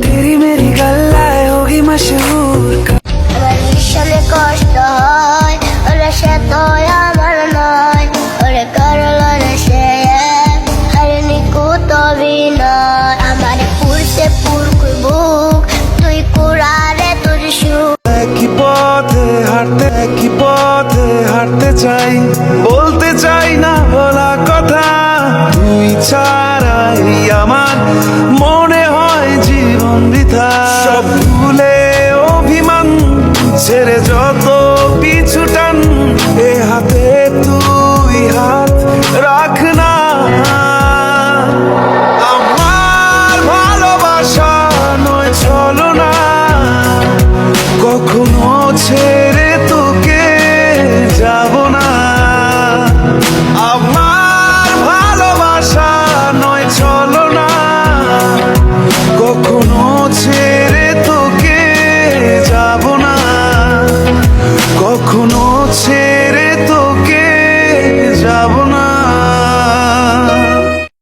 तेरी मेरी गल्लाएं होगी मशहूर। আমার ভীষণে কষ্ট হয়, ওরে সে তো আমার নয়, ওরে করলো রে সে আরে নিকুত অভিনয়। আমার পুরছে পুরকুর বুক, তুই কুড়ারে তোর সুখ। একই পথে হাঁটতে চাই, বলতে চাই না বলা কথা। তুই ছাড়াই আমার মনে হয় জীবন বৃথা। সব ভুলে অভিমান ছেড়ে যত পিছু টান, এ হাতে তুই হাত রাখ না। আমার ভালোবাসা নয় ছলনা, কখনো ছেড়ে তোকে যাব না। আমার ভালোবাসা নয় ছলনা, কখনো ছেড়ে